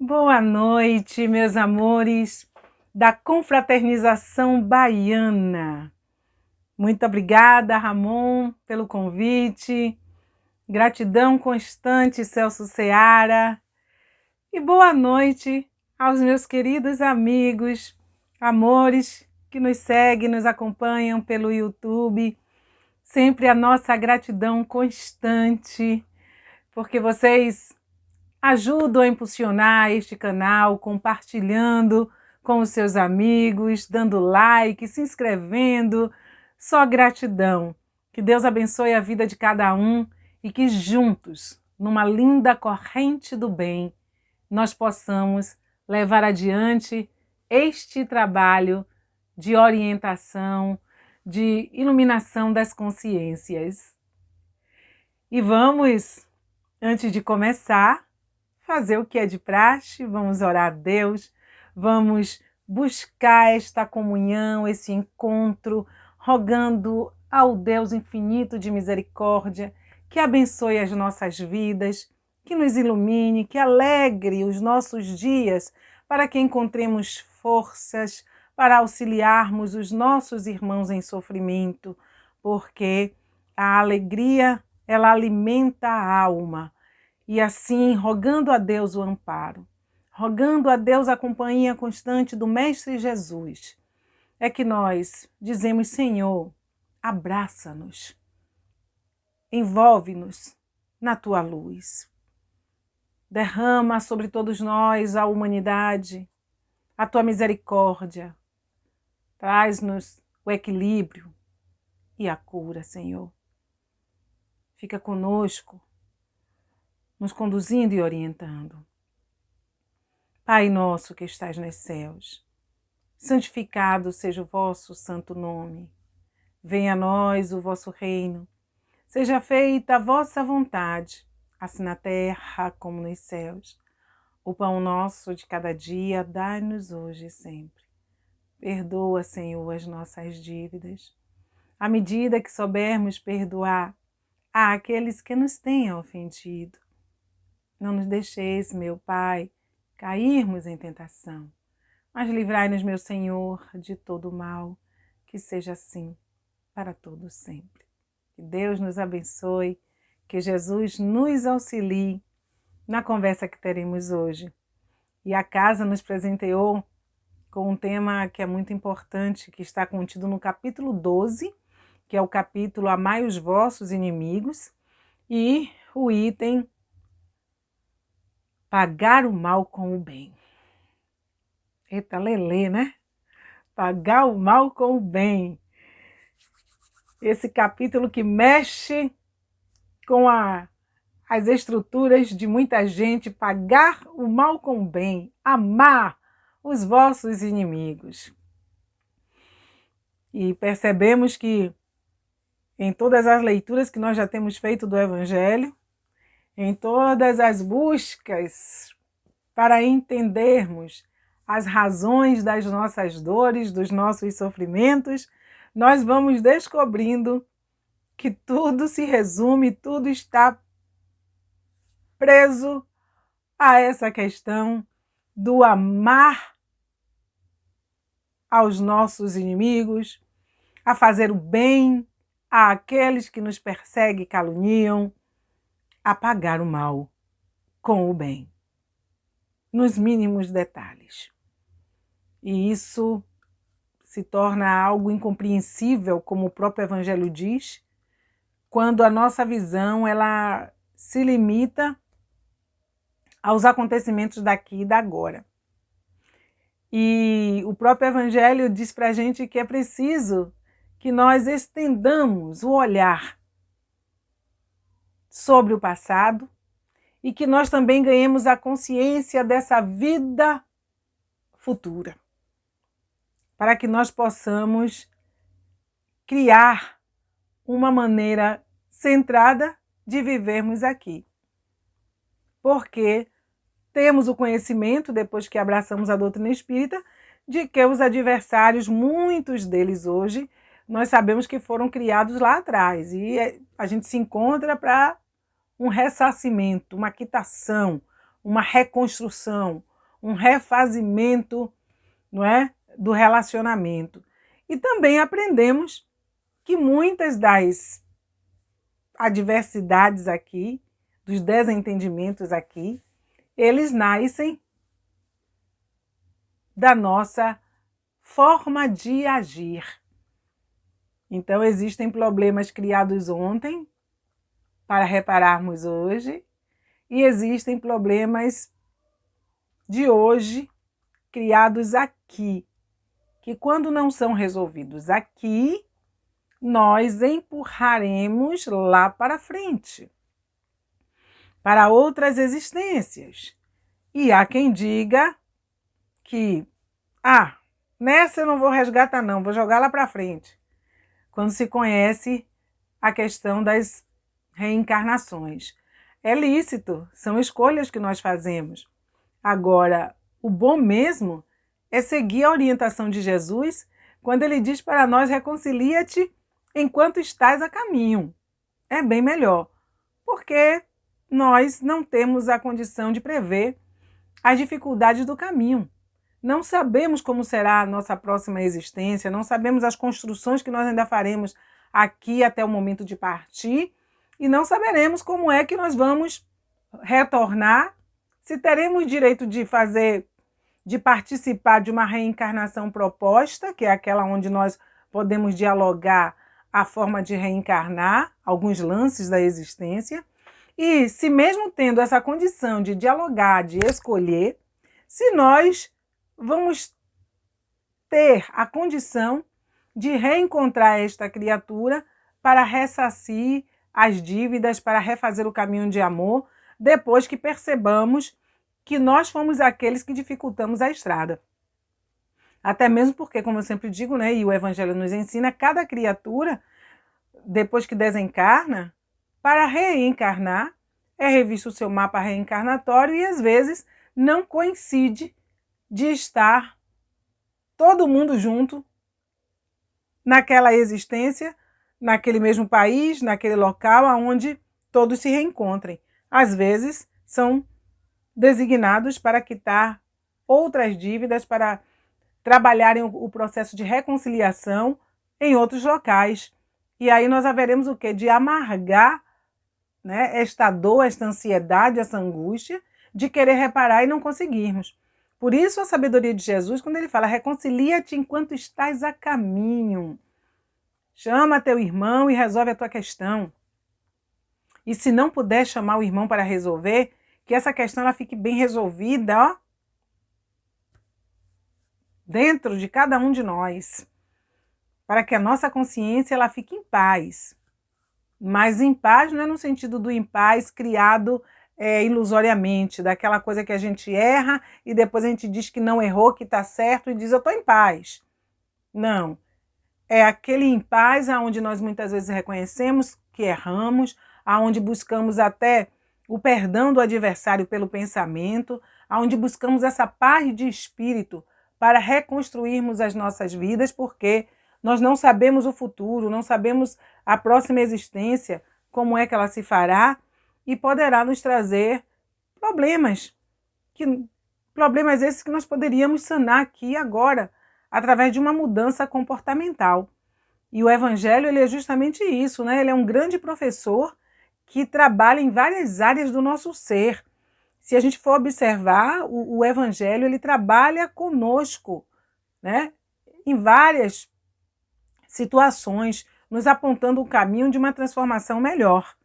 Boa noite, meus amores da confraternização baiana. Muito obrigada, Ramon, pelo convite. Gratidão constante, Celso Seara. E boa noite aos meus queridos amigos, amores que nos seguem, nos acompanham pelo YouTube. Sempre a nossa gratidão constante, porque vocês ajudam a impulsionar este canal, compartilhando com os seus amigos, dando like, se inscrevendo. Só gratidão. Que Deus abençoe a vida de cada um e que juntos, numa linda corrente do bem, nós possamos levar adiante este trabalho de orientação, de iluminação das consciências. E vamos, antes de começar, fazer o que é de praxe, vamos orar a Deus, vamos buscar esta comunhão, esse encontro, rogando ao Deus infinito de misericórdia que abençoe as nossas vidas, que nos ilumine, que alegre os nossos dias, para que encontremos forças para auxiliarmos os nossos irmãos em sofrimento, porque a alegria, ela alimenta a alma. E assim, rogando a Deus o amparo, rogando a Deus a companhia constante do Mestre Jesus, é que nós dizemos: Senhor, abraça-nos, envolve-nos na tua luz. Derrama sobre todos nós, a humanidade, a tua misericórdia. Traz-nos o equilíbrio e a cura, Senhor. Fica conosco, nos conduzindo e orientando. Pai nosso que estás nos céus, santificado seja o vosso santo nome. Venha a nós o vosso reino. Seja feita a vossa vontade, assim na terra como nos céus. O pão nosso de cada dia dai-nos hoje e sempre. Perdoa, Senhor, as nossas dívidas, à medida que soubermos perdoar àqueles que nos tenham ofendido. Não nos deixeis, meu Pai, cairmos em tentação, mas livrai-nos, meu Senhor, de todo mal, que seja assim para todo sempre. Que Deus nos abençoe, que Jesus nos auxilie na conversa que teremos hoje. E a casa nos presenteou com um tema que é muito importante, que está contido no capítulo 12, que é o capítulo Amai os vossos inimigos, e o item Pagar o mal com o bem. Eita, lelê, né? Pagar o mal com o bem. Esse capítulo que mexe com as estruturas de muita gente. Pagar o mal com o bem. Amar os vossos inimigos. E percebemos que em todas as leituras que nós já temos feito do Evangelho, em todas as buscas para entendermos as razões das nossas dores, dos nossos sofrimentos, nós vamos descobrindo que tudo se resume, tudo está preso a essa questão do amar aos nossos inimigos, a fazer o bem àqueles que nos perseguem e caluniam, a pagar o mal com o bem, nos mínimos detalhes. E isso se torna algo incompreensível, como o próprio Evangelho diz, quando a nossa visão ela se limita aos acontecimentos daqui e da agora. E o próprio Evangelho diz para a gente que é preciso que nós estendamos o olhar sobre o passado e que nós também ganhemos a consciência dessa vida futura, para que nós possamos criar uma maneira centrada de vivermos aqui. Porque temos o conhecimento, depois que abraçamos a doutrina espírita, de que os adversários, muitos deles hoje, nós sabemos que foram criados lá atrás. E a gente se encontra para um ressarcimento, uma quitação, uma reconstrução, um refazimento, não é, do relacionamento. E também aprendemos que muitas das adversidades aqui, dos desentendimentos aqui, eles nascem da nossa forma de agir. Então, existem problemas criados ontem para repararmos hoje, e existem problemas de hoje criados aqui, que quando não são resolvidos aqui, nós empurraremos lá para frente, para outras existências. E há quem diga que, nessa eu não vou resgatar não, vou jogar lá para frente. Quando se conhece a questão das reencarnações. É lícito, são escolhas que nós fazemos. Agora, o bom mesmo é seguir a orientação de Jesus quando ele diz para nós: reconcilia-te enquanto estás a caminho. É bem melhor, porque nós não temos a condição de prever as dificuldades do caminho. Não sabemos como será a nossa próxima existência, não sabemos as construções que nós ainda faremos aqui até o momento de partir, e não saberemos como é que nós vamos retornar, se teremos direito de participar de uma reencarnação proposta, que é aquela onde nós podemos dialogar a forma de reencarnar, alguns lances da existência, e se mesmo tendo essa condição de dialogar, de escolher, se nós vamos ter a condição de reencontrar esta criatura para ressarcir as dívidas, para refazer o caminho de amor, depois que percebamos que nós fomos aqueles que dificultamos a estrada. Até mesmo porque, como eu sempre digo, né, e o Evangelho nos ensina, cada criatura, depois que desencarna, para reencarnar, é revisto o seu mapa reencarnatório e às vezes não coincide de estar todo mundo junto naquela existência, naquele mesmo país, naquele local onde todos se reencontrem. Às vezes são designados para quitar outras dívidas, para trabalharem o processo de reconciliação em outros locais. E aí nós haveremos o quê? De amargar, né, esta dor, esta ansiedade, essa angústia de querer reparar e não conseguirmos. Por isso a sabedoria de Jesus, quando ele fala: reconcilia-te enquanto estás a caminho. Chama teu irmão e resolve a tua questão. E se não puder chamar o irmão para resolver, que essa questão ela fique bem resolvida, ó, dentro de cada um de nós, para que a nossa consciência ela fique em paz. Mas em paz não é no sentido do em paz criado ilusoriamente, daquela coisa que a gente erra e depois a gente diz que não errou, que está certo e diz: eu estou em paz. Não. É aquele em paz onde nós muitas vezes reconhecemos que erramos, aonde buscamos até o perdão do adversário pelo pensamento, aonde buscamos essa paz de espírito para reconstruirmos as nossas vidas, porque nós não sabemos o futuro, não sabemos a próxima existência, como é que ela se fará, e poderá nos trazer problemas esses que nós poderíamos sanar aqui e agora, através de uma mudança comportamental. E o Evangelho ele é justamente isso, né? Ele é um grande professor que trabalha em várias áreas do nosso ser. Se a gente for observar, o Evangelho ele trabalha conosco, né? Em várias situações, nos apontando o caminho de uma transformação melhor.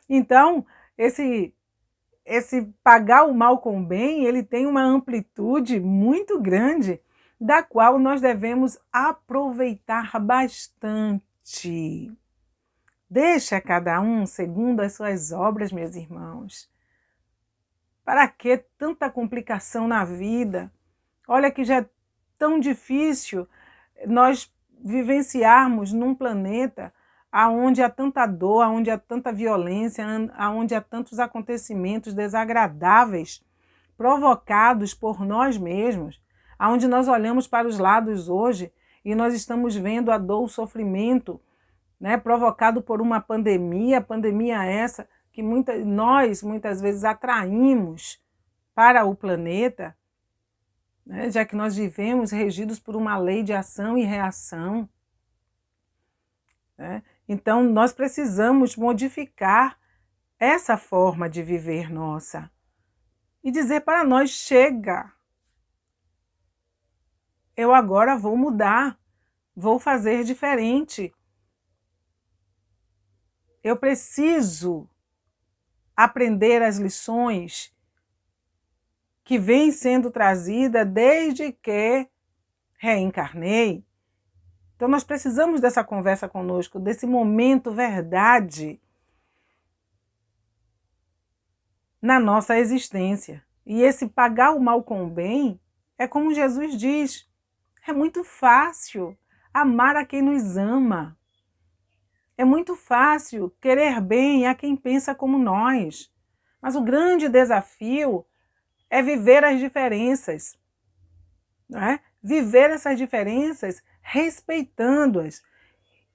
Então, esse pagar o mal com o bem, ele tem uma amplitude muito grande, da qual nós devemos aproveitar bastante. Deixa cada um segundo as suas obras, meus irmãos. Para que tanta complicação na vida? Olha que já é tão difícil nós vivenciarmos num planeta aonde há tanta dor, aonde há tanta violência, aonde há tantos acontecimentos desagradáveis provocados por nós mesmos, aonde nós olhamos para os lados hoje e nós estamos vendo a dor, o sofrimento, né, provocado por uma pandemia essa que nós muitas vezes atraímos para o planeta, né? Já que nós vivemos regidos por uma lei de ação e reação, né? Então, nós precisamos modificar essa forma de viver nossa e dizer para nós: chega, eu agora vou mudar, vou fazer diferente. Eu preciso aprender as lições que vêm sendo trazidas desde que reencarnei. Então nós precisamos dessa conversa conosco, desse momento verdade na nossa existência. E esse pagar o mal com o bem é como Jesus diz, é muito fácil amar a quem nos ama. É muito fácil querer bem a quem pensa como nós. Mas o grande desafio é viver as diferenças, não é? Viver essas diferenças respeitando-as.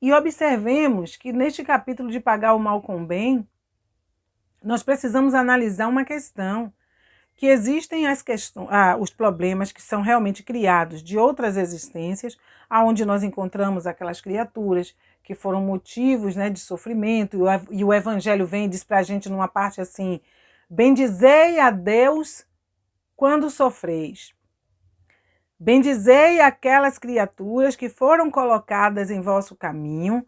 E observemos que neste capítulo de pagar o mal com o bem, nós precisamos analisar uma questão, que existem os problemas que são realmente criados de outras existências, aonde nós encontramos aquelas criaturas que foram motivos, né, de sofrimento, e o Evangelho vem e diz para a gente numa parte assim: bendizei a Deus quando sofreis. Bendizei aquelas criaturas que foram colocadas em vosso caminho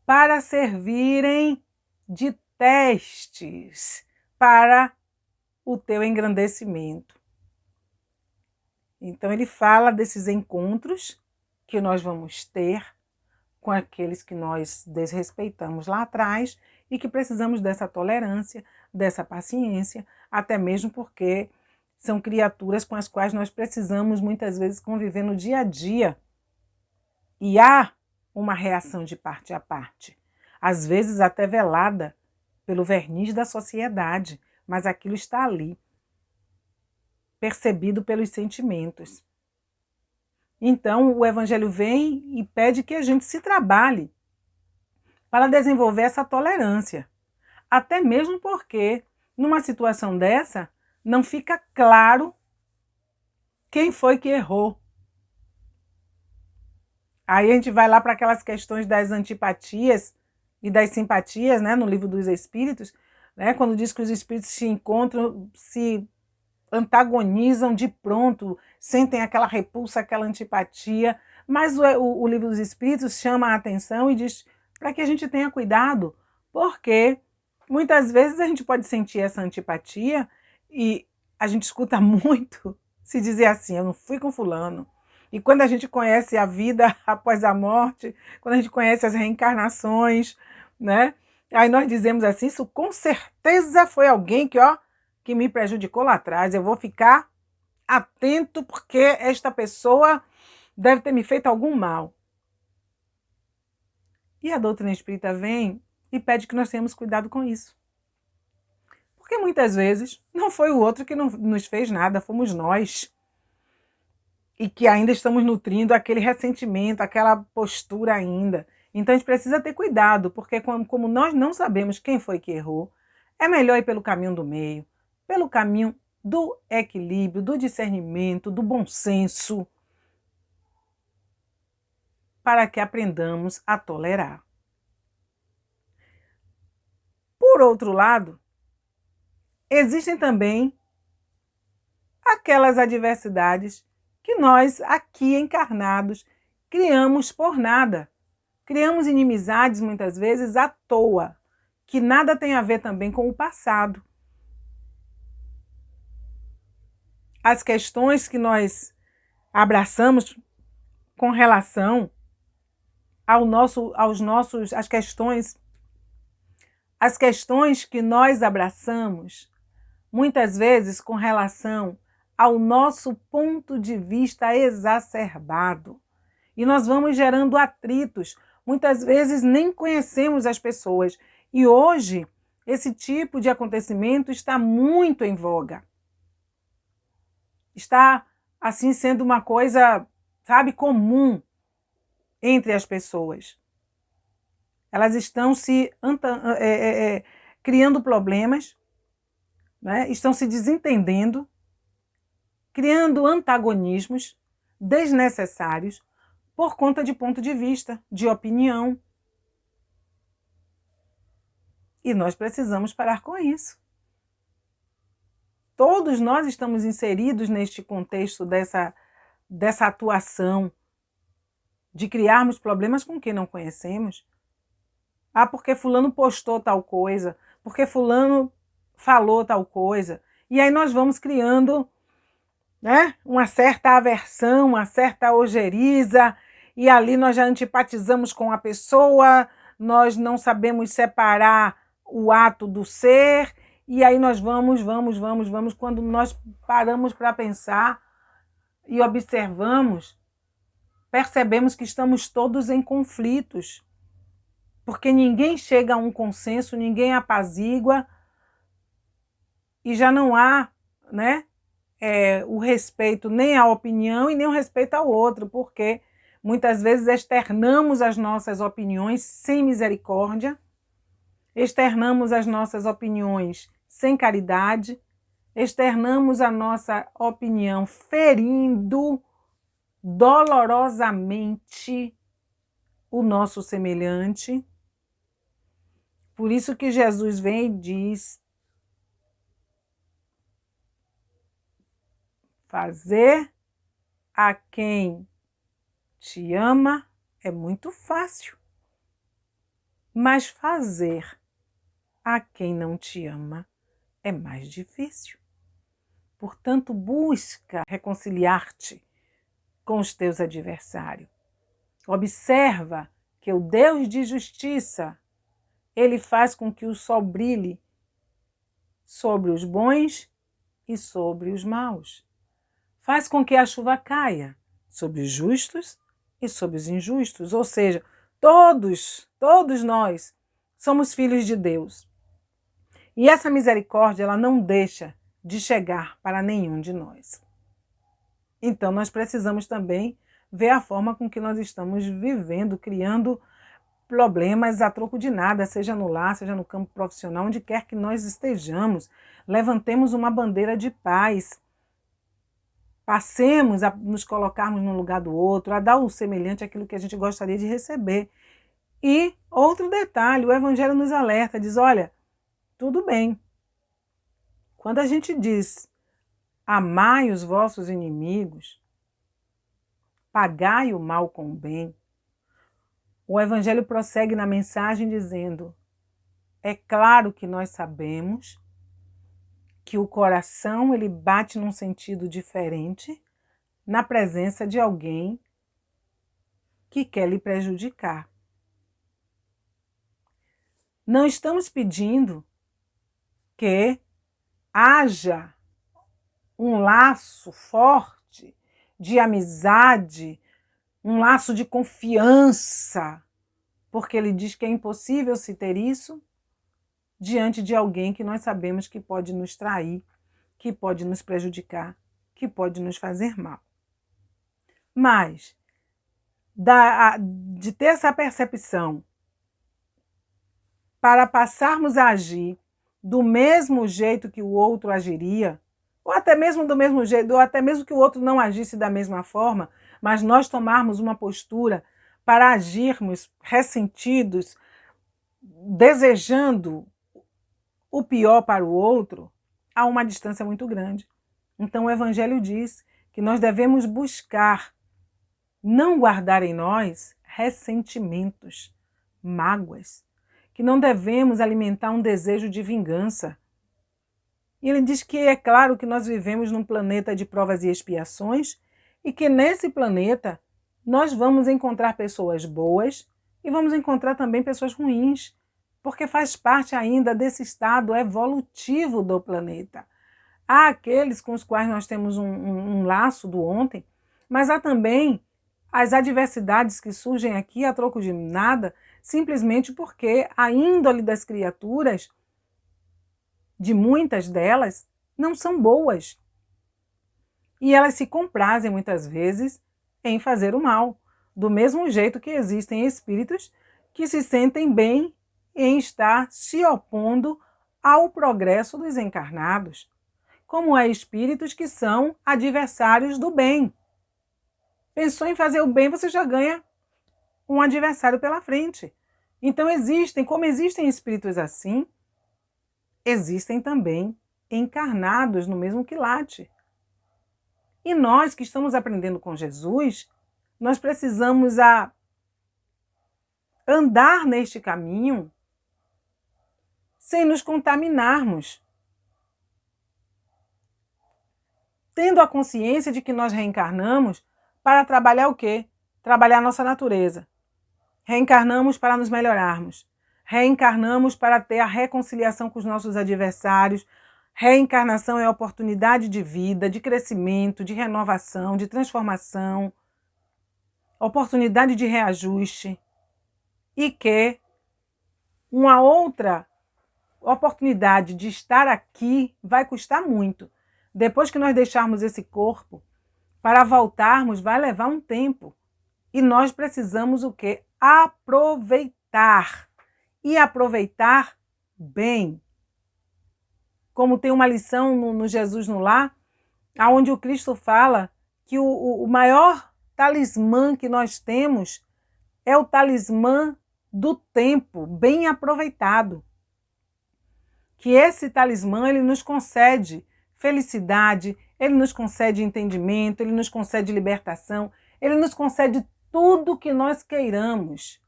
para servirem de testes para o teu engrandecimento. Então ele fala desses encontros que nós vamos ter com aqueles que nós desrespeitamos lá atrás e que precisamos dessa tolerância, dessa paciência, até mesmo porque são criaturas com as quais nós precisamos muitas vezes conviver no dia a dia. E há uma reação de parte a parte, às vezes até velada pelo verniz da sociedade, mas aquilo está ali, percebido pelos sentimentos. Então o Evangelho vem e pede que a gente se trabalhe para desenvolver essa tolerância, até mesmo porque numa situação dessa não fica claro quem foi que errou. Aí a gente vai lá para aquelas questões das antipatias e das simpatias, né, no Livro dos Espíritos, né, quando diz que os espíritos se encontram, se antagonizam de pronto, sentem aquela repulsa, aquela antipatia, mas o Livro dos Espíritos chama a atenção e diz para que a gente tenha cuidado, porque muitas vezes a gente pode sentir essa antipatia e a gente escuta muito se dizer assim: eu não fui com fulano. E quando a gente conhece a vida após a morte, quando a gente conhece as reencarnações, né? Aí nós dizemos assim: isso com certeza foi alguém que me prejudicou lá atrás. Eu vou ficar atento porque esta pessoa deve ter me feito algum mal. E a doutrina espírita vem e pede que nós tenhamos cuidado com isso. Porque muitas vezes não foi o outro que não nos fez nada, fomos nós. E que ainda estamos nutrindo aquele ressentimento, aquela postura ainda. Então a gente precisa ter cuidado, porque como nós não sabemos quem foi que errou, é melhor ir pelo caminho do meio, pelo caminho do equilíbrio, do discernimento, do bom senso, para que aprendamos a tolerar. Por outro lado, existem também aquelas adversidades que nós, aqui encarnados, criamos por nada. Criamos inimizades, muitas vezes, à toa, que nada tem a ver também com o passado. As questões que nós abraçamos com relação as questões que nós abraçamos, muitas vezes com relação ao nosso ponto de vista exacerbado. E nós vamos gerando atritos. Muitas vezes nem conhecemos as pessoas. E hoje, esse tipo de acontecimento está muito em voga. Está, assim, sendo uma coisa, sabe, comum entre as pessoas. Elas estão criando problemas, né? Estão se desentendendo. criando antagonismos desnecessários por conta de ponto de vista, de opinião. E nós precisamos parar com isso. Todos nós estamos inseridos neste contexto dessa atuação de criarmos problemas com quem não conhecemos. Ah, porque fulano postou tal coisa, porque fulano falou tal coisa. E aí nós vamos criando, né, uma certa aversão, uma certa ojeriza, e ali nós já antipatizamos com a pessoa, nós não sabemos separar o ato do ser, e aí nós vamos, quando nós paramos para pensar e observamos, percebemos que estamos todos em conflitos, porque ninguém chega a um consenso, ninguém apazigua, e já não há, né, o respeito nem à opinião e nem o respeito ao outro, porque muitas vezes externamos as nossas opiniões sem misericórdia, externamos as nossas opiniões sem caridade, externamos a nossa opinião ferindo dolorosamente o nosso semelhante. Por isso que Jesus vem e diz: fazer a quem te ama é muito fácil, mas fazer a quem não te ama é mais difícil. Portanto, busca reconciliar-te com os teus adversários. Observa que o Deus de justiça, ele faz com que o sol brilhe sobre os bons e sobre os maus. Faz com que a chuva caia sobre os justos e sobre os injustos. Ou seja, todos nós somos filhos de Deus. E essa misericórdia, ela não deixa de chegar para nenhum de nós. Então, nós precisamos também ver a forma com que nós estamos vivendo, criando problemas a troco de nada, seja no lar, seja no campo profissional, onde quer que nós estejamos. Levantemos uma bandeira de paz. Passemos a nos colocarmos no lugar do outro, a dar o semelhante àquilo que a gente gostaria de receber. E outro detalhe, o Evangelho nos alerta, diz, olha, tudo bem. Quando a gente diz, amai os vossos inimigos, pagai o mal com o bem, o Evangelho prossegue na mensagem dizendo, é claro que nós sabemos que o coração ele bate num sentido diferente na presença de alguém que quer lhe prejudicar. Não estamos pedindo que haja um laço forte de amizade, um laço de confiança, porque ele diz que é impossível se ter isso diante de alguém que nós sabemos que pode nos trair, que pode nos prejudicar, que pode nos fazer mal. Mas, de ter essa percepção para passarmos a agir do mesmo jeito que o outro agiria, ou até mesmo do mesmo jeito, ou até mesmo que o outro não agisse da mesma forma, mas nós tomarmos uma postura para agirmos ressentidos, desejando o pior para o outro, há uma distância muito grande. Então o Evangelho diz que nós devemos buscar não guardar em nós ressentimentos, mágoas, que não devemos alimentar um desejo de vingança. E ele diz que é claro que nós vivemos num planeta de provas e expiações e que nesse planeta nós vamos encontrar pessoas boas e vamos encontrar também pessoas ruins, porque faz parte ainda desse estado evolutivo do planeta. Há aqueles com os quais nós temos um laço do ontem, mas há também as adversidades que surgem aqui a troco de nada, simplesmente porque a índole das criaturas, de muitas delas, não são boas. E elas se comprazem muitas vezes em fazer o mal, do mesmo jeito que existem espíritos que se sentem bem em estar se opondo ao progresso dos encarnados. como é espíritos que são adversários do bem. Pensou em fazer o bem, você já ganha um adversário pela frente. Então como existem espíritos assim, existem também encarnados no mesmo quilate. E nós que estamos aprendendo com Jesus, nós precisamos andar neste caminho sem nos contaminarmos, tendo a consciência de que nós reencarnamos para trabalhar o quê? Trabalhar a nossa natureza. Reencarnamos para nos melhorarmos. Reencarnamos para ter a reconciliação com os nossos adversários. Reencarnação é oportunidade de vida, de crescimento, de renovação, de transformação, oportunidade de reajuste. E que uma outra oportunidade de estar aqui vai custar muito. Depois que nós deixarmos esse corpo, para voltarmos vai levar um tempo. E nós precisamos o quê? Aproveitar. E aproveitar bem. Como tem uma lição no Jesus no Lar, onde o Cristo fala que o maior talismã que nós temos é o talismã do tempo bem aproveitado. Que esse talismã ele nos concede felicidade, ele nos concede entendimento, ele nos concede libertação, ele nos concede tudo que nós queiramos.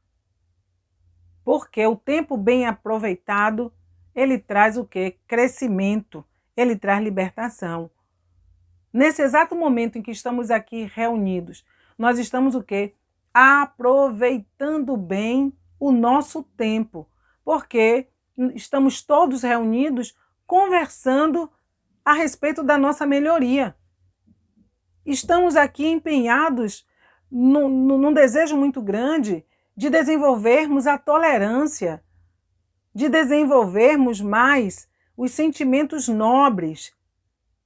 Porque o tempo bem aproveitado, ele traz o quê? Crescimento, ele traz libertação. Nesse exato momento em que estamos aqui reunidos, nós estamos o quê? Aproveitando bem o nosso tempo, porque estamos todos reunidos conversando a respeito da nossa melhoria. Estamos aqui empenhados num desejo muito grande de desenvolvermos a tolerância, de desenvolvermos mais os sentimentos nobres,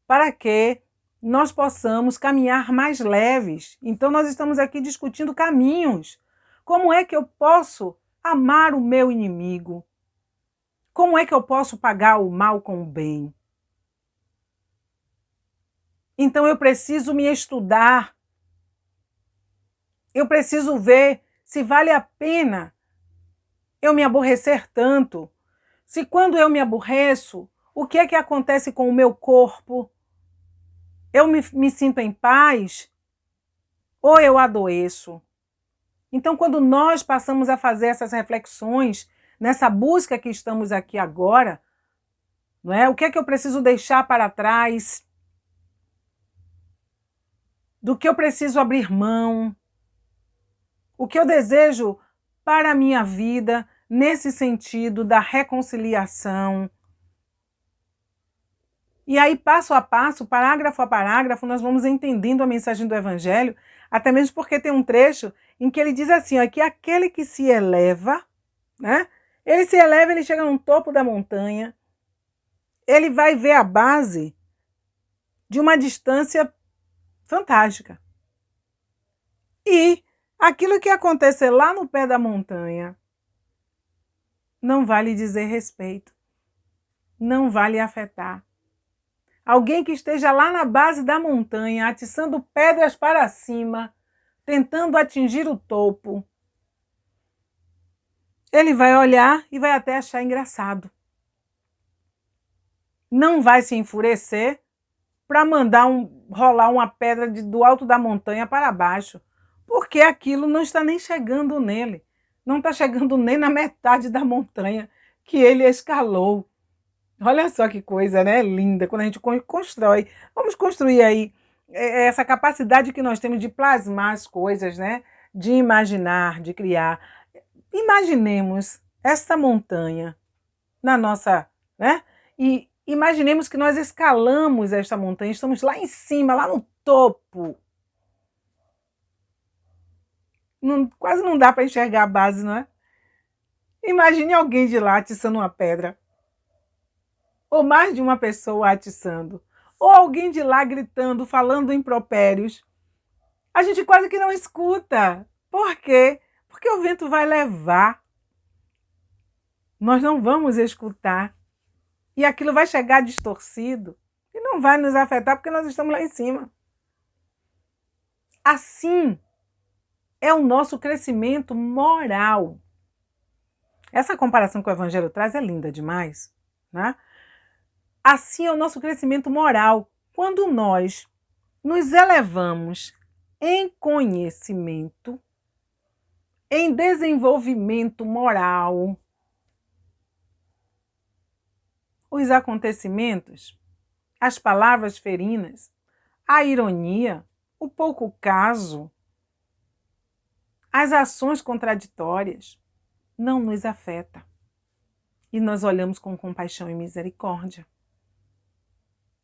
para que nós possamos caminhar mais leves. Então nós estamos aqui discutindo caminhos. Como é que eu posso amar o meu inimigo? Como é que eu posso pagar o mal com o bem? Então eu preciso me estudar. Eu preciso ver se vale a pena eu me aborrecer tanto. Se quando eu me aborreço, o que é que acontece com o meu corpo? Eu me sinto em paz ou eu adoeço? Então, quando nós passamos a fazer essas reflexões, nessa busca que estamos aqui agora, não é? O que é que eu preciso deixar para trás? Do que eu preciso abrir mão? O que eu desejo para a minha vida nesse sentido da reconciliação? E aí, passo a passo, parágrafo a parágrafo, nós vamos entendendo a mensagem do Evangelho, até mesmo porque tem um trecho em que ele diz assim, ó, que aquele que se eleva, né? Ele se eleva, ele chega no topo da montanha, ele vai ver a base de uma distância fantástica. E aquilo que acontecer lá no pé da montanha não vai lhe dizer respeito, não vai lhe afetar. Alguém que esteja lá na base da montanha, atiçando pedras para cima, tentando atingir o topo, ele vai olhar e vai até achar engraçado. Não vai se enfurecer para mandar rolar uma pedra do alto da montanha para baixo, porque aquilo não está nem chegando nele, não está chegando nem na metade da montanha que ele escalou. Olha só que coisa, né? Linda, quando a gente constrói. Vamos construir aí essa capacidade que nós temos de plasmar as coisas, né? De imaginar, de criar. Imaginemos essa montanha na nossa, né? E imaginemos que nós escalamos esta montanha, estamos lá em cima, lá no topo. Quase não dá para enxergar a base, não é? Imagine alguém de lá atiçando uma pedra. Ou mais de uma pessoa atiçando. Ou alguém de lá gritando, falando impropérios. A gente quase que não escuta. Por quê? Porque o vento vai levar. Nós não vamos escutar. E aquilo vai chegar distorcido. E não vai nos afetar porque nós estamos lá em cima. Assim é o nosso crescimento moral. Essa comparação que o Evangelho traz é linda demais, né? Assim é o nosso crescimento moral. Quando nós nos elevamos em conhecimento, em desenvolvimento moral, os acontecimentos, as palavras ferinas, a ironia, o pouco caso, as ações contraditórias não nos afeta. E nós olhamos com compaixão e misericórdia.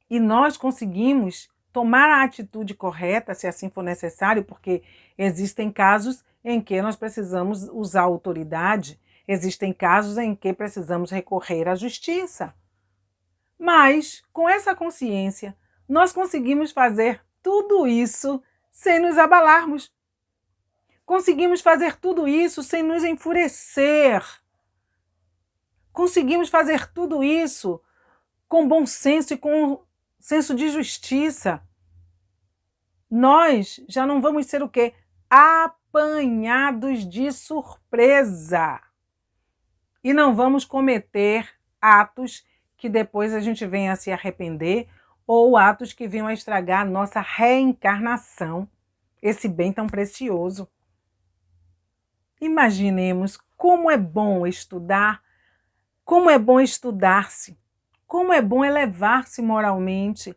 E nós conseguimos tomar a atitude correta, se assim for necessário, porque existem casos em que nós precisamos usar autoridade, existem casos em que precisamos recorrer à justiça. Mas, com essa consciência, nós conseguimos fazer tudo isso sem nos abalarmos. Conseguimos fazer tudo isso sem nos enfurecer. Conseguimos fazer tudo isso com bom senso e com senso de justiça. Nós já não vamos ser o quê? Apanhados de surpresa. E não vamos cometer atos que depois a gente venha a se arrepender ou atos que venham a estragar a nossa reencarnação, esse bem tão precioso. Imaginemos como é bom estudar, como é bom estudar-se, como é bom elevar-se moralmente.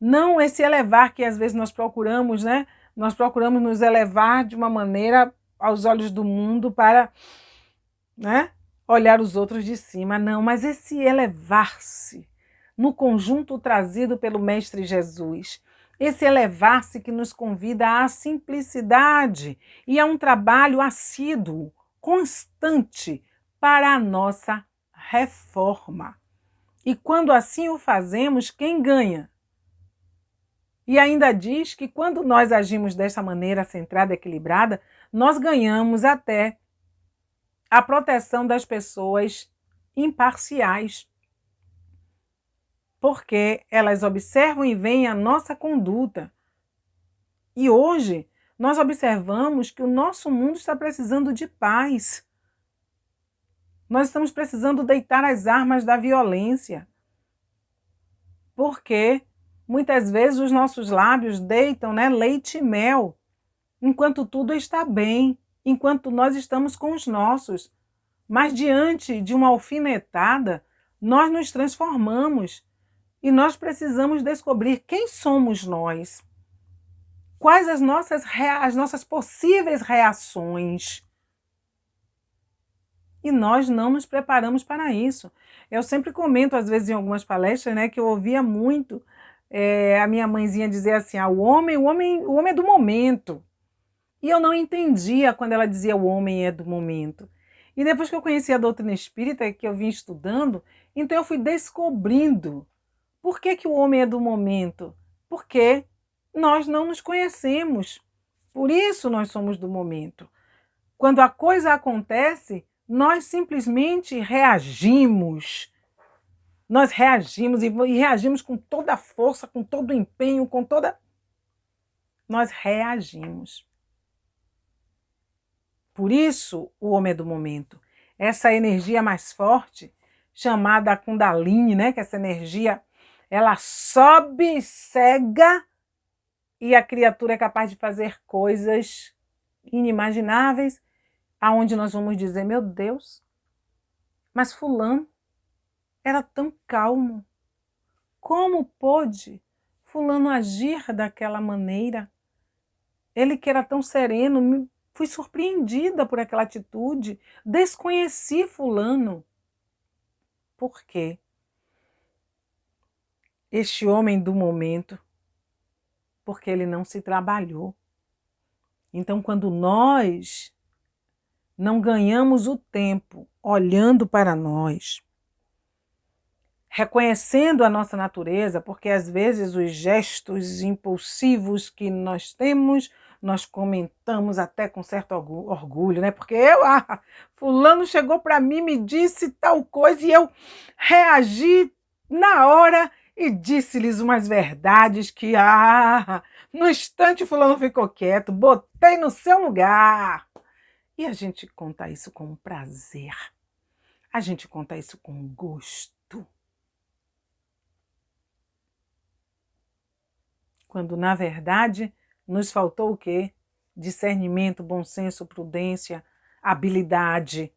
Não esse elevar que às vezes nós procuramos, né? Nós procuramos nos elevar de uma maneira aos olhos do mundo para, né, olhar os outros de cima. Não, mas esse elevar-se no conjunto trazido pelo Mestre Jesus. Esse elevar-se que nos convida à simplicidade e a um trabalho assíduo, constante, para a nossa reforma. E quando assim o fazemos, quem ganha? E ainda diz que quando nós agimos dessa maneira centrada e equilibrada, nós ganhamos até a proteção das pessoas imparciais. Porque elas observam e veem a nossa conduta. E hoje nós observamos que o nosso mundo está precisando de paz. Nós estamos precisando deitar as armas da violência. Porque muitas vezes os nossos lábios deitam, né, leite e mel, enquanto tudo está bem, enquanto nós estamos com os nossos. Mas diante de uma alfinetada, nós nos transformamos. E nós precisamos descobrir quem somos nós, quais as nossas possíveis reações. E nós não nos preparamos para isso. Eu sempre comento, às vezes, em algumas palestras, né, que eu ouvia muito a minha mãezinha dizer assim, o homem é do momento. E eu não entendia quando ela dizia o homem é do momento. E depois que eu conheci a doutrina espírita, que eu vim estudando, então eu fui descobrindo. Por que o homem é do momento? Porque nós não nos conhecemos. Por isso nós somos do momento. Quando a coisa acontece, nós simplesmente reagimos. Nós reagimos e reagimos com toda a força, com todo o empenho, com toda... Nós reagimos. Por isso o homem é do momento. Essa energia mais forte, chamada Kundalini, né? Que essa energia... ela sobe, cega, e a criatura é capaz de fazer coisas inimagináveis, aonde nós vamos dizer, meu Deus, mas fulano era tão calmo. Como pôde fulano agir daquela maneira? Ele que era tão sereno, fui surpreendida por aquela atitude, desconheci fulano. Por quê? Este homem do momento, porque ele não se trabalhou. Então, quando nós não ganhamos o tempo olhando para nós, reconhecendo a nossa natureza, porque às vezes os gestos impulsivos que nós temos, nós comentamos até com certo orgulho, né? Porque fulano chegou para mim, me disse tal coisa e eu reagi na hora e disse-lhes umas verdades que, no instante fulano ficou quieto, botei no seu lugar. E a gente conta isso com prazer, a gente conta isso com gosto. Quando, na verdade, nos faltou o quê? Discernimento, bom senso, prudência, habilidade.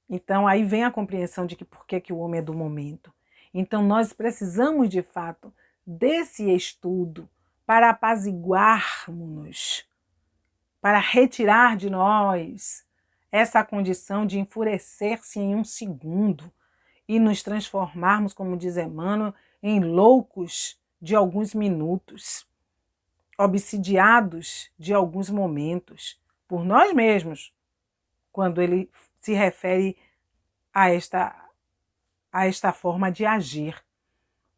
Então, aí vem a compreensão de que por que o homem é do momento. Então, nós precisamos, de fato, desse estudo para apaziguarmos-nos, para retirar de nós essa condição de enfurecer-se em um segundo e nos transformarmos, como diz Emmanuel, em loucos de alguns minutos, obsidiados de alguns momentos, por nós mesmos, quando ele se refere a esta forma de agir.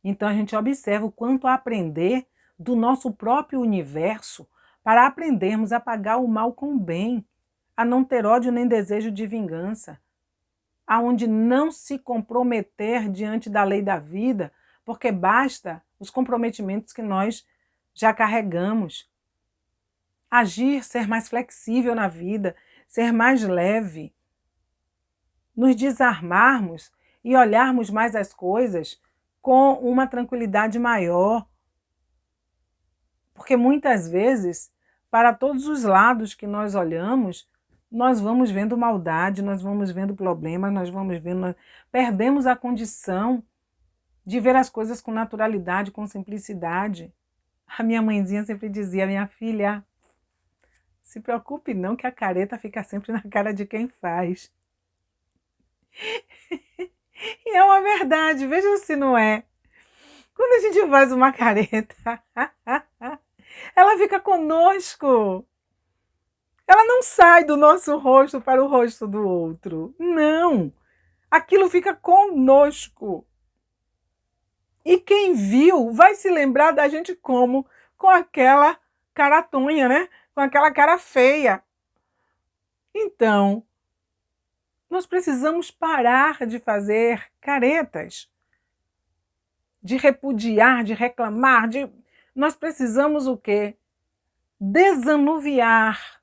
Então a gente observa o quanto aprender do nosso próprio universo para aprendermos a pagar o mal com o bem, a não ter ódio nem desejo de vingança, aonde não se comprometer diante da lei da vida, porque basta os comprometimentos que nós já carregamos. Agir, ser mais flexível na vida, ser mais leve, nos desarmarmos e olharmos mais as coisas com uma tranquilidade maior. Porque muitas vezes, para todos os lados que nós olhamos, nós vamos vendo maldade, nós vamos vendo problemas, nós vamos vendo, perdemos a condição de ver as coisas com naturalidade, com simplicidade. A minha mãezinha sempre dizia, minha filha, se preocupe não que a careta fica sempre na cara de quem faz. E é uma verdade, veja se não é. Quando a gente faz uma careta, ela fica conosco. Ela não sai do nosso rosto para o rosto do outro. Não. Aquilo fica conosco. E quem viu vai se lembrar da gente como? Com aquela cara tonha, né? Com aquela cara feia. Então, nós precisamos parar de fazer caretas, de repudiar, de reclamar, Nós precisamos o quê? Desanuviar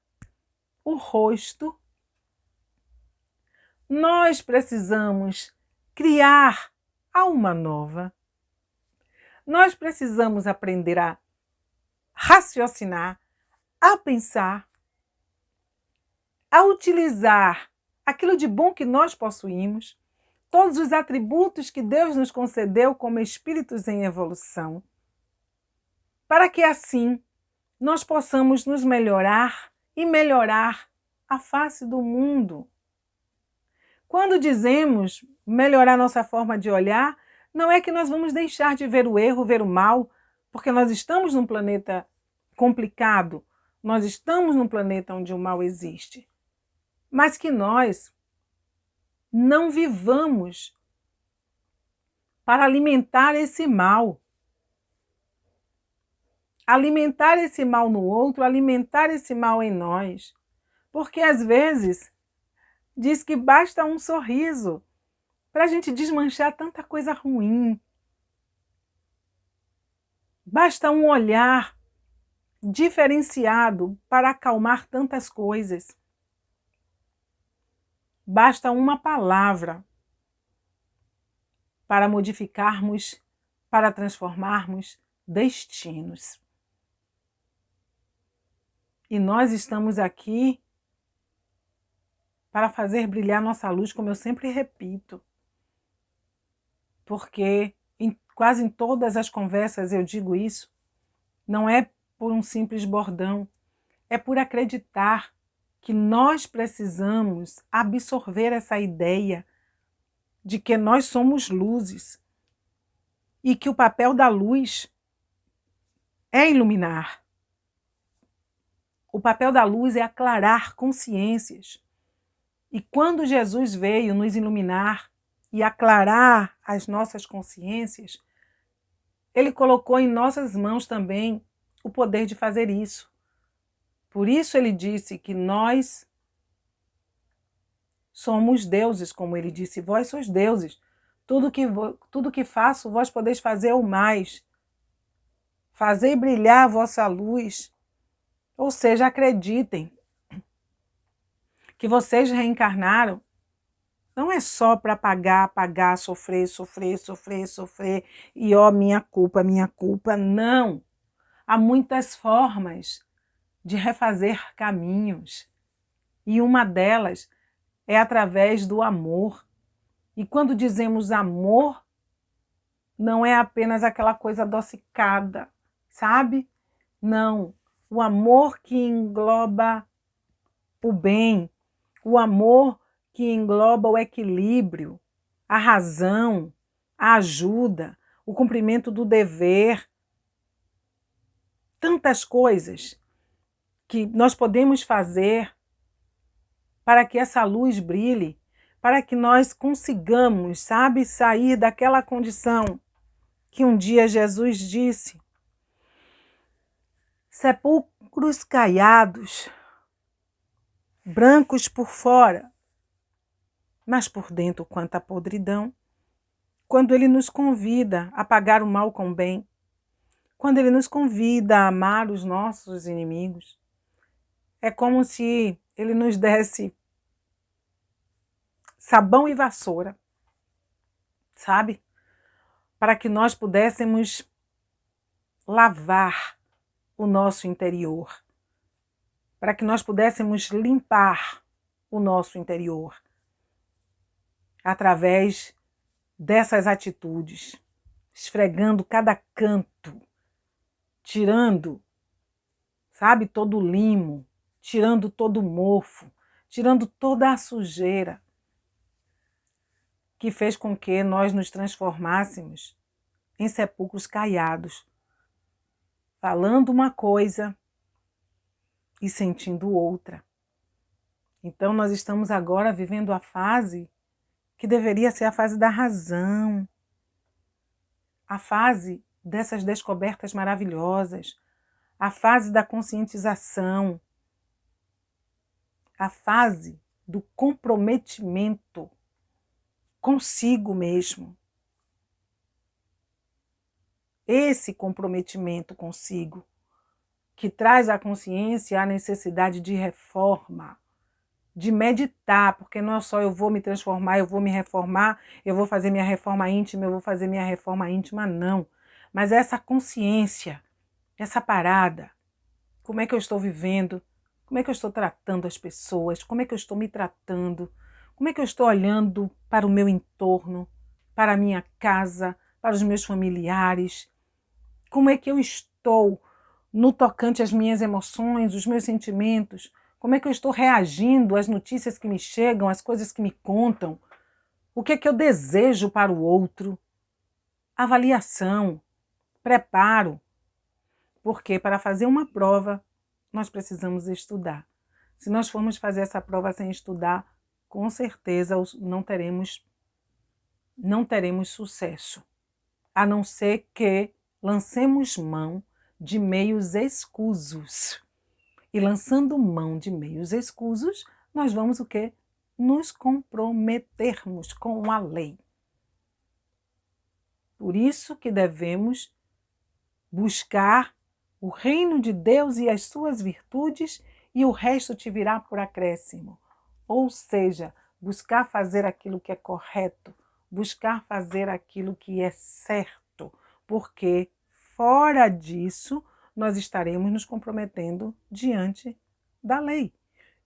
o rosto. Nós precisamos criar alma nova. Nós precisamos aprender a raciocinar, a pensar, a utilizar aquilo de bom que nós possuímos, todos os atributos que Deus nos concedeu como espíritos em evolução, para que assim nós possamos nos melhorar e melhorar a face do mundo. Quando dizemos melhorar nossa forma de olhar, não é que nós vamos deixar de ver o erro, ver o mal, porque nós estamos num planeta complicado, nós estamos num planeta onde o mal existe, mas que nós não vivamos para alimentar esse mal. Alimentar esse mal no outro, alimentar esse mal em nós. Porque às vezes diz que basta um sorriso para a gente desmanchar tanta coisa ruim. Basta um olhar diferenciado para acalmar tantas coisas. Basta uma palavra para modificarmos, para transformarmos destinos. E nós estamos aqui para fazer brilhar nossa luz, como eu sempre repito. Porque quase em todas as conversas eu digo isso, não é por um simples bordão, é por acreditar que nós precisamos absorver essa ideia de que nós somos luzes e que o papel da luz é iluminar. O papel da luz é aclarar consciências. E quando Jesus veio nos iluminar e aclarar as nossas consciências, ele colocou em nossas mãos também o poder de fazer isso. Por isso ele disse que nós somos deuses, como ele disse, vós sois deuses. Tudo que faço, vós podeis fazer o mais. Fazei brilhar a vossa luz. Ou seja, acreditem que vocês reencarnaram não é só para pagar, sofrer, e ó, minha culpa, não. Há muitas formas de refazer caminhos, e uma delas é através do amor. E quando dizemos amor, não é apenas aquela coisa adocicada, sabe? Não, o amor que engloba o bem, o amor que engloba o equilíbrio, a razão, a ajuda, o cumprimento do dever. Tantas coisas que nós podemos fazer para que essa luz brilhe, para que nós consigamos, sabe, sair daquela condição que um dia Jesus disse: sepulcros caiados, brancos por fora, mas por dentro quanta podridão. Quando ele nos convida a pagar o mal com o bem, quando ele nos convida a amar os nossos inimigos, é como se ele nos desse sabão e vassoura, sabe? Para que nós pudéssemos lavar o nosso interior, para que nós pudéssemos limpar o nosso interior através dessas atitudes, esfregando cada canto, tirando, sabe, todo o limo, tirando todo o mofo, tirando toda a sujeira que fez com que nós nos transformássemos em sepulcros caiados, falando uma coisa e sentindo outra. Então nós estamos agora vivendo a fase que deveria ser a fase da razão, a fase dessas descobertas maravilhosas, a fase da conscientização, a fase do comprometimento consigo mesmo. Esse comprometimento consigo que traz à consciência a necessidade de reforma, de meditar, porque não é só eu vou me transformar, eu vou me reformar, eu vou fazer minha reforma íntima, eu vou fazer minha reforma íntima, não. Mas essa consciência, essa parada, como é que eu estou vivendo, como é que eu estou tratando as pessoas, como é que eu estou me tratando, como é que eu estou olhando para o meu entorno, para a minha casa, para os meus familiares, como é que eu estou no tocante às minhas emoções, os meus sentimentos, como é que eu estou reagindo às notícias que me chegam, às coisas que me contam, o que é que eu desejo para o outro, avaliação, preparo, porque para fazer uma prova nós precisamos estudar. Se nós formos fazer essa prova sem estudar, com certeza não teremos sucesso, a não ser que lancemos mão de meios escusos. E lançando mão de meios escusos, nós vamos o quê? Nos comprometermos com a lei. Por isso que devemos buscar o reino de Deus e as suas virtudes, e o resto te virá por acréscimo. Ou seja, buscar fazer aquilo que é correto, buscar fazer aquilo que é certo, porque fora disso nós estaremos nos comprometendo diante da lei.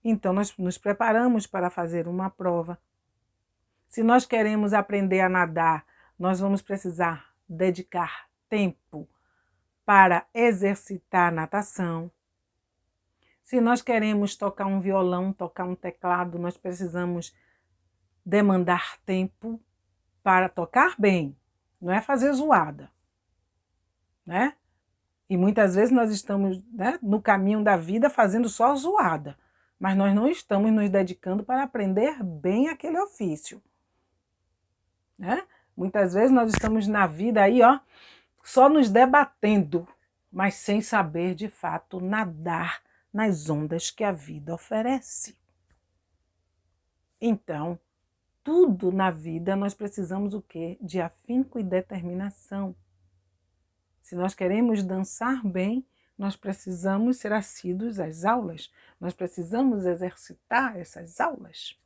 Então nós nos preparamos para fazer uma prova. Se nós queremos aprender a nadar, nós vamos precisar dedicar tempo para exercitar a natação. Se nós queremos tocar um violão, tocar um teclado, nós precisamos demandar tempo para tocar bem, não é fazer zoada, né? E muitas vezes nós estamos, né, no caminho da vida fazendo só zoada, mas nós não estamos nos dedicando para aprender bem aquele ofício, né? Muitas vezes nós estamos na vida aí, ó, só nos debatendo, mas sem saber de fato nadar nas ondas que a vida oferece. Então, tudo na vida nós precisamos o quê? De afinco e determinação. Se nós queremos dançar bem, nós precisamos ser assíduos às aulas, nós precisamos exercitar essas aulas.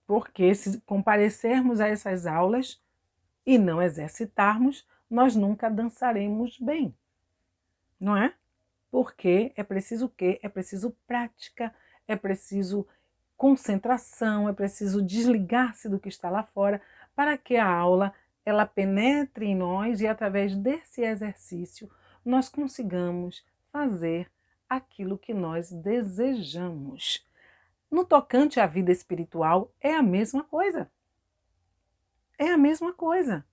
Porque se comparecermos a essas aulas e não exercitarmos, nós nunca dançaremos bem, não é? Porque é preciso o quê? É preciso prática, é preciso concentração, é preciso desligar-se do que está lá fora para que a aula ela penetre em nós e através desse exercício nós consigamos fazer aquilo que nós desejamos. No tocante à vida espiritual é a mesma coisa. É a mesma coisa.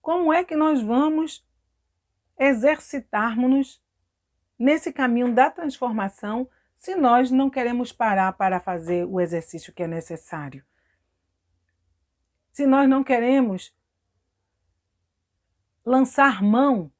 Como é que nós vamos exercitarmos-nos nesse caminho da transformação se nós não queremos parar para fazer o exercício que é necessário? Se nós não queremos lançar mão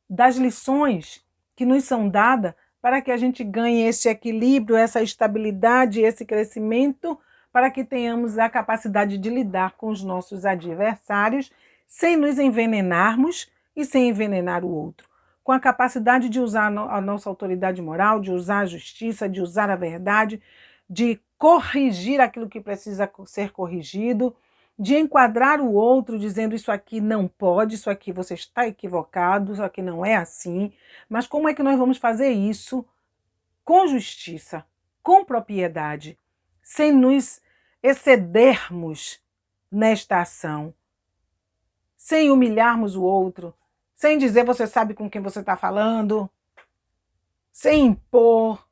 das lições que nos são dadas para que a gente ganhe esse equilíbrio, essa estabilidade, esse crescimento, para que tenhamos a capacidade de lidar com os nossos adversários sem nos envenenarmos e sem envenenar o outro. Com a capacidade de usar a nossa autoridade moral, de usar a justiça, de usar a verdade, de corrigir aquilo que precisa ser corrigido, de enquadrar o outro dizendo isso aqui não pode, isso aqui você está equivocado, isso aqui não é assim. Mas como é que nós vamos fazer isso com justiça, com propriedade, sem nos excedermos nesta ação, sem humilharmos o outro, sem dizer você sabe com quem você está falando, sem impor,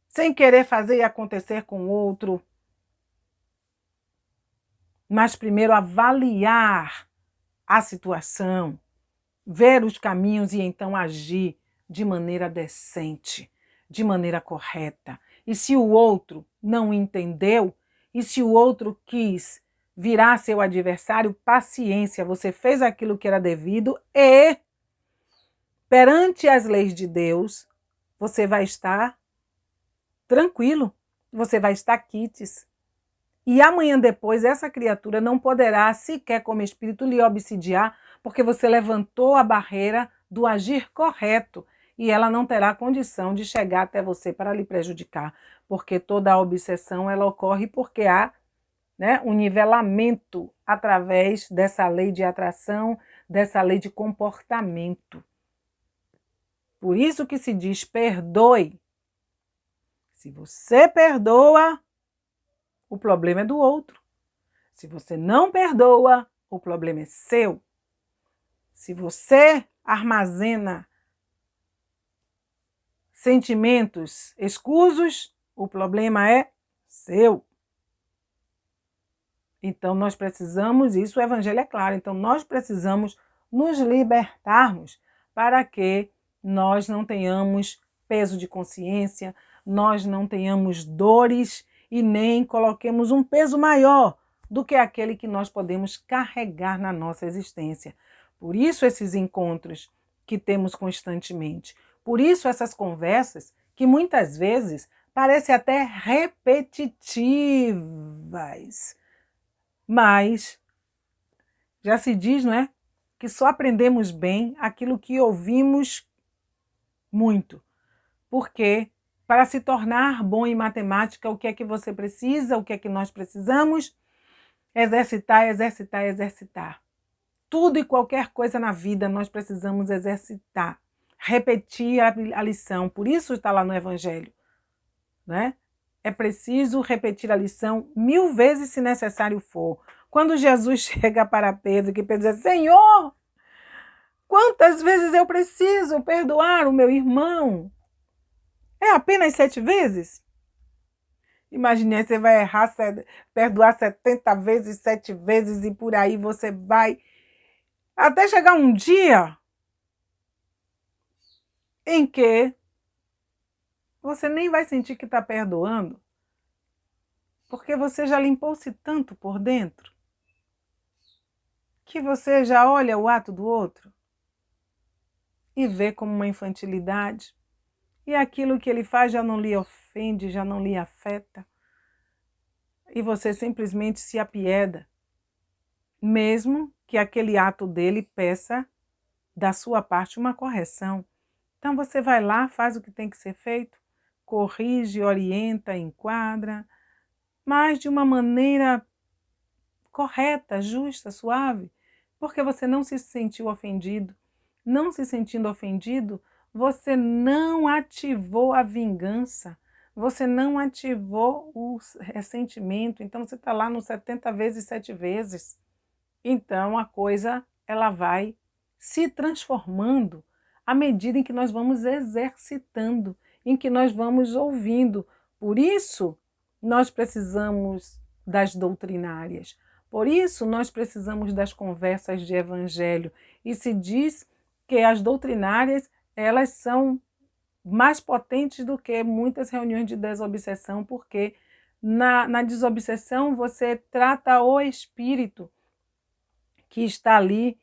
sem querer fazer e acontecer com o outro, mas primeiro avaliar a situação, ver os caminhos e então agir de maneira decente, de maneira correta. E se o outro não entendeu, e se o outro quis virar seu adversário, paciência, você fez aquilo que era devido e, perante as leis de Deus, você vai estar tranquilo, você vai estar quites. E amanhã depois essa criatura não poderá sequer como espírito lhe obsidiar, porque você levantou a barreira do agir correto e ela não terá condição de chegar até você para lhe prejudicar, porque toda a obsessão ela ocorre porque há um nivelamento através dessa lei de atração, dessa lei de comportamento. Por isso que se diz perdoe. Se você perdoa, o problema é do outro. Se você não perdoa, o problema é seu. Se você armazena sentimentos escusos, o problema é seu. Então nós precisamos, isso o evangelho é claro, então nós precisamos nos libertarmos para que nós não tenhamos peso de consciência, nós não tenhamos dores e nem coloquemos um peso maior do que aquele que nós podemos carregar na nossa existência. Por isso esses encontros que temos constantemente. Por isso essas conversas que muitas vezes parecem até repetitivas. Mas já se diz, não é? Que só aprendemos bem aquilo que ouvimos muito. Porque para se tornar bom em matemática, o que é que você precisa? O que é que nós precisamos? Exercitar, exercitar, exercitar. Tudo e qualquer coisa na vida nós precisamos exercitar. Repetir a lição. Por isso está lá no Evangelho. Né? É preciso repetir a lição 1000 vezes se necessário for. Quando Jesus chega para Pedro, que Pedro diz, Senhor, quantas vezes eu preciso perdoar o meu irmão? É apenas 7 vezes? Imagine, você vai errar, perdoar 70 vezes, 7 vezes e por aí você vai até chegar um dia em que você nem vai sentir que está perdoando, porque você já limpou-se tanto por dentro, que você já olha o ato do outro e vê como uma infantilidade, e aquilo que ele faz já não lhe ofende, já não lhe afeta. e você simplesmente se apieda, mesmo que aquele ato dele peça da sua parte uma correção. Então você vai lá, faz o que tem que ser feito, corrige, orienta, enquadra, mas de uma maneira correta, justa, suave, porque você não se sentiu ofendido. Não se sentindo ofendido, você não ativou a vingança, você não ativou o ressentimento. Então você está lá no 70 vezes 7 vezes. Então a coisa ela vai se transformando à medida em que nós vamos exercitando, em que nós vamos ouvindo. Por isso, nós precisamos das doutrinárias. Por isso, nós precisamos das conversas de evangelho. E se diz que as doutrinárias, elas são mais potentes do que muitas reuniões de desobsessão, porque na desobsessão você trata o espírito que está ali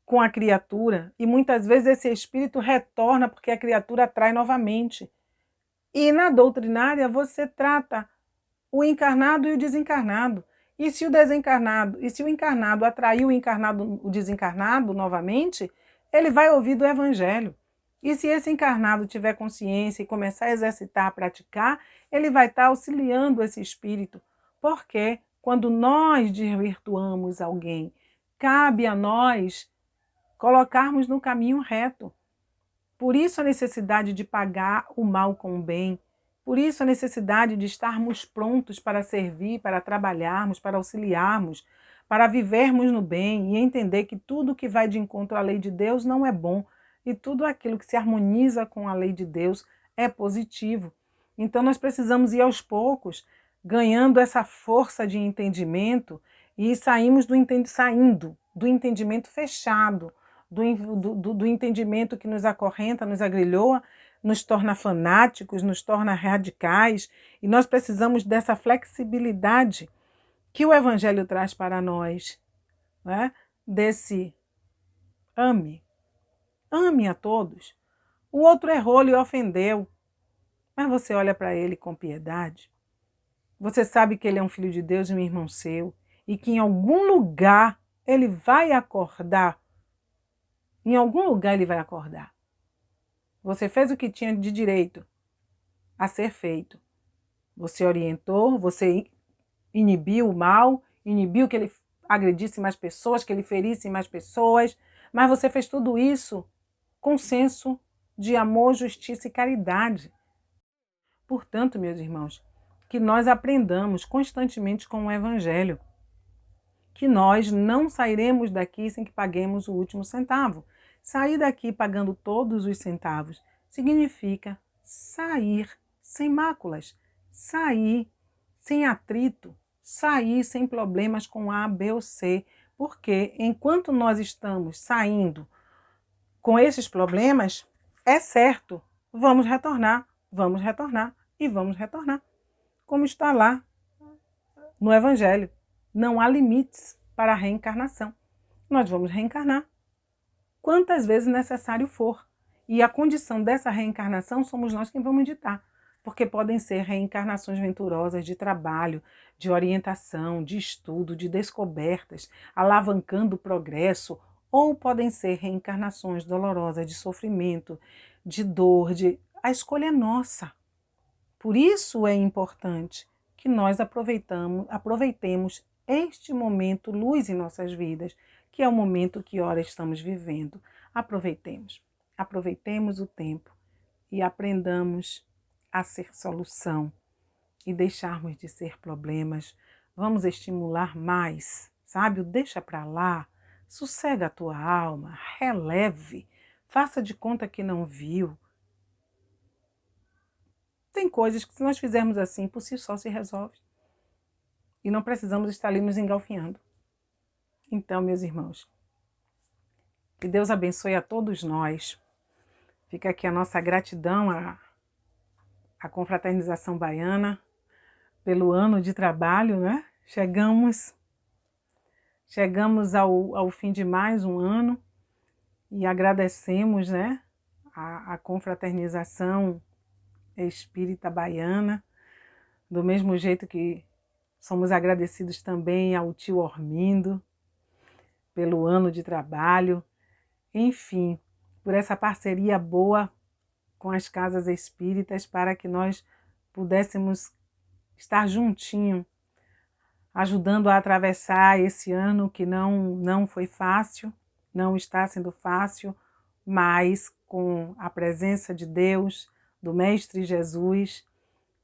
com a criatura, e muitas vezes esse espírito retorna porque a criatura atrai novamente. E na doutrinária você trata o encarnado e o desencarnado. E se o desencarnado, e se o encarnado atraiu o desencarnado novamente, ele vai ouvir do evangelho. E se esse encarnado tiver consciência e começar a exercitar, a praticar, ele vai estar auxiliando esse espírito. Porque quando nós desvirtuamos alguém, cabe a nós colocarmos no caminho reto. Por isso a necessidade de pagar o mal com o bem. Por isso a necessidade de estarmos prontos para servir, para trabalharmos, para auxiliarmos, para vivermos no bem e entender que tudo que vai de encontro à lei de Deus não é bom e tudo aquilo que se harmoniza com a lei de Deus é positivo. Então nós precisamos ir aos poucos, ganhando essa força de entendimento e saindo do entendimento fechado, do entendimento que nos acorrenta, nos agrilhoa, nos torna fanáticos, nos torna radicais, e nós precisamos dessa flexibilidade que o Evangelho traz para nós, né? Desse ame a todos. O outro errou, lhe ofendeu, mas você olha para ele com piedade. Você sabe que ele é um filho de Deus e um irmão seu, e que em algum lugar ele vai acordar. Em algum lugar ele vai acordar. Você fez o que tinha de direito a ser feito. Você orientou, você inibiu o mal, inibiu que ele agredisse mais pessoas, que ele ferisse mais pessoas, mas você fez tudo isso com senso de amor, justiça e caridade. Portanto, meus irmãos, que nós aprendamos constantemente com o Evangelho, que nós não sairemos daqui sem que paguemos o último centavo. Sair daqui pagando todos os centavos significa sair sem máculas, sair sem atrito, sair sem problemas com A, B ou C, porque enquanto nós estamos saindo com esses problemas, é certo, vamos retornar e vamos retornar, como está lá no Evangelho. Não há limites para a reencarnação. Nós vamos reencarnar quantas vezes necessário for. E a condição dessa reencarnação somos nós quem vamos ditar. Porque podem ser reencarnações venturosas de trabalho, de orientação, de estudo, de descobertas, alavancando o progresso, ou podem ser reencarnações dolorosas de sofrimento, de dor, A escolha é nossa. Por isso é importante que nós aproveitemos este momento luz em nossas vidas, que é o momento que ora estamos vivendo. Aproveitemos o tempo e aprendamos a ser solução e deixarmos de ser problemas. Vamos estimular mais, sabe? O deixa para lá, sossega a tua alma, releve, faça de conta que não viu. Tem coisas que se nós fizermos assim, por si só se resolve. E não precisamos estar ali nos engalfinhando. Então, meus irmãos, que Deus abençoe a todos nós. Fica aqui a nossa gratidão à Confraternização Baiana pelo ano de trabalho, né? Chegamos ao fim de mais um ano e agradecemos, né, a Confraternização Espírita Baiana, do mesmo jeito que Somos agradecidos também ao tio Ormindo pelo ano de trabalho, enfim, por essa parceria boa com as casas espíritas para que nós pudéssemos estar juntinho, ajudando a atravessar esse ano que não foi fácil, não está sendo fácil, mas com a presença de Deus, do Mestre Jesus,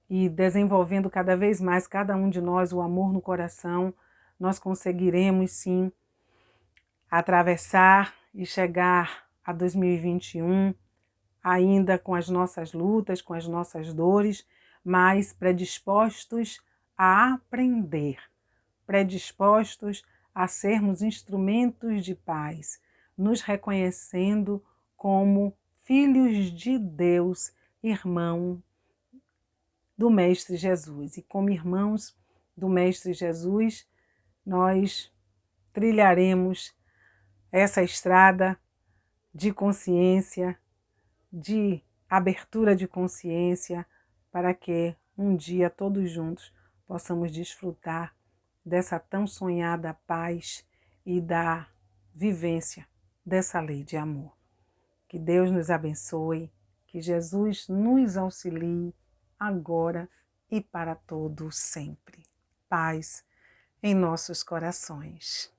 e desenvolvendo cada vez mais cada um de nós o amor no coração, nós conseguiremos sim atravessar e chegar a 2021 ainda com as nossas lutas, com as nossas dores, mas predispostos a aprender, predispostos a sermos instrumentos de paz, nos reconhecendo como filhos de Deus, irmão do Mestre Jesus. E como irmãos do Mestre Jesus, nós trilharemos essa estrada de consciência, de abertura de consciência, para que um dia todos juntos possamos desfrutar dessa tão sonhada paz e da vivência dessa lei de amor. Que Deus nos abençoe, que Jesus nos auxilie agora e para todo sempre. Paz em nossos corações.